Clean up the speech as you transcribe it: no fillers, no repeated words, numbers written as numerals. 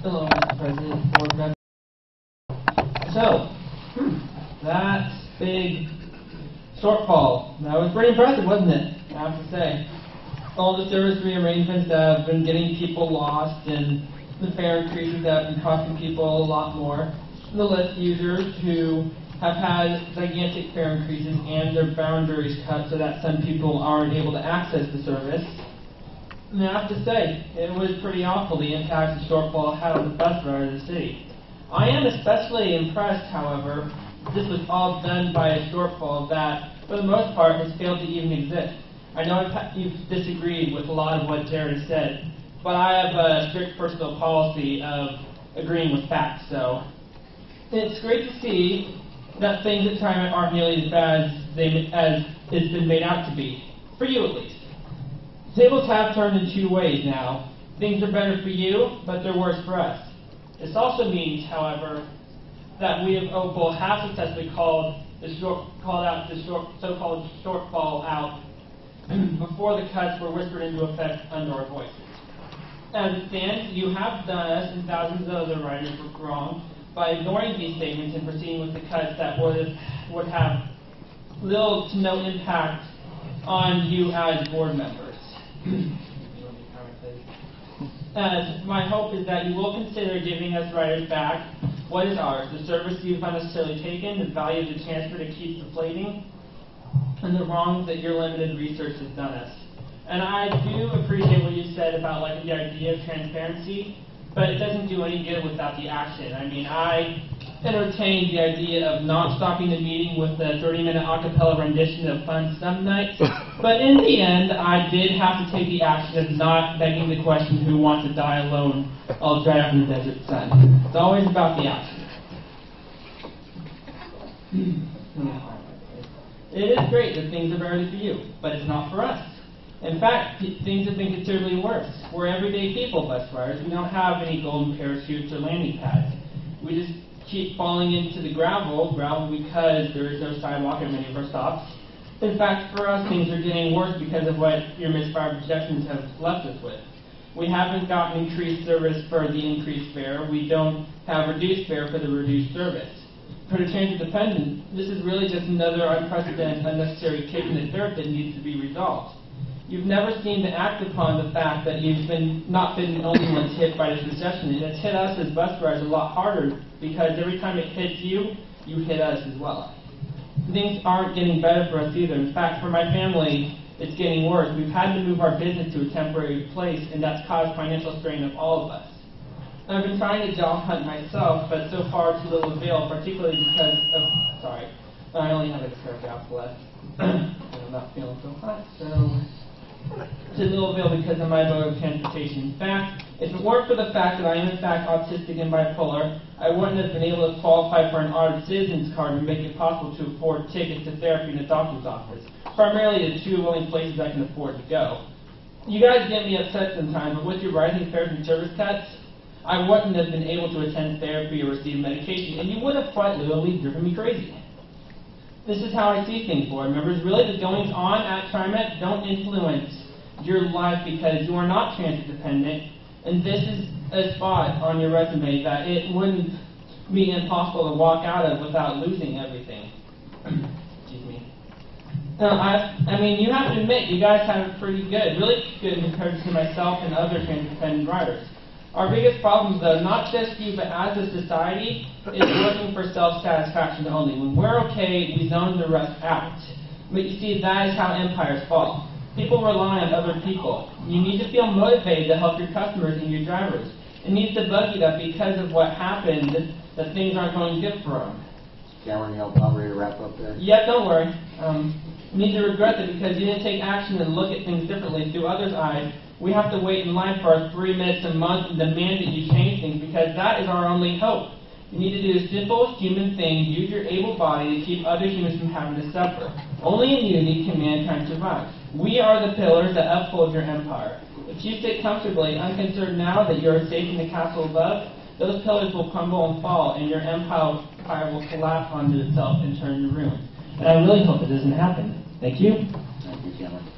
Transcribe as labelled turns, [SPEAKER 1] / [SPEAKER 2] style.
[SPEAKER 1] Hello, Mr. President, board members. So, that big shortfall, that was pretty impressive, wasn't it? I have to say. All the service rearrangements that have been getting people lost, and the fare increases that have been costing people a lot more. The list users who have had gigantic fare increases and their boundaries cut so that some people aren't able to access the service. And I have to say, it was pretty awful the impact the shortfall had on the bus riders of the city. I am especially impressed, however, this was all done by a shortfall that, for the most part, has failed to even exist. I know you've disagreed with a lot of what Jared has said, but I have a strict personal policy of agreeing with facts, so it's great to see that things at Trimet aren't nearly as bad as it's been made out to be, for you at least. Tables have turned in two ways now. Things are better for you, but they're worse for us. This also means, however, that we have have successfully called out the so-called shortfall out before the cuts were whispered into effect under our voices. As it stands, you have done us and thousands of other writers wrong by ignoring these statements and proceeding with the cuts that would have little to no impact on you as board members. As my hope is that you will consider giving us writers back what is ours, the service you've unnecessarily taken, the value of the transfer that keeps deflating, and the wrongs that your limited research has done us. And I do appreciate what you said about the idea of transparency, but it doesn't do any good without the action. I mean, I entertained the idea of not stopping the meeting with the 30-minute a cappella rendition of Fun Some Nights, but in the end, I did have to take the action of not begging the question, who wants to die alone, all dried out in the desert sun. It's always about the action. It is great that things are better for you, but it's not for us. In fact, things have been considerably worse. We're everyday people, bus riders. We don't have any golden parachutes or landing pads. We just keep falling into the gravel because there is no sidewalk at many of our stops. In fact, for us, things are getting worse because of what your misfired projections have left us with. We haven't gotten increased service for the increased fare. We don't have reduced fare for the reduced service. For the transit dependent, this is really just another unprecedented, unnecessary kick in the dirt that needs to be resolved. You've never seemed to act upon the fact that you've not been the only ones hit by this recession, and it's hit us as bus drivers a lot harder because every time it hits you, you hit us as well. Things aren't getting better for us either. In fact, for my family, it's getting worse. We've had to move our business to a temporary place, and that's caused financial strain of all of us. I've been trying to job hunt myself, but so far to little avail, particularly because of, I only have a paragraph left. I'm not feeling so hot, so to little avail because of my mode of transportation. In fact, if it weren't for the fact that I am in fact autistic and bipolar, I wouldn't have been able to qualify for an honored citizen's card and make it possible to afford tickets to therapy in a doctor's office, primarily the two only places I can afford to go. You guys get me upset sometimes, but with your rising fares and service cuts, I wouldn't have been able to attend therapy or receive medication, and you would have quite literally driven me crazy. This is how I see things, board members. Really, the goings on at Trimet don't influence your life because you are not transit dependent, and this is a spot on your resume that it wouldn't be impossible to walk out of without losing everything. Excuse me. I mean, you have to admit, you guys have it pretty good, really good compared to myself and other transit dependent riders. Our biggest problems, though, not just you, but as a society, is looking for self-satisfaction only. When we're okay, we zone the rest out. But you see, that is how empires fall. People rely on other people. You need to feel motivated to help your customers and your drivers. It needs to bug you that because of what happened, that things aren't going good for them.
[SPEAKER 2] Cameron, you help ready to wrap up there?
[SPEAKER 1] Yeah, don't worry. You need to regret that because you didn't take action and look at things differently through others' eyes. We have to wait in line for our 3 minutes a month and demand that you change things because that is our only hope. You need to do the simple human thing, use your able body to keep other humans from having to suffer. Only in unity can mankind survive. We are the pillars that uphold your empire. If you sit comfortably, unconcerned now that you are safe in the castle above, those pillars will crumble and fall, and your empire will collapse onto itself and turn to ruin. And I really hope it doesn't happen. Thank you.
[SPEAKER 2] Thank you, Cameron.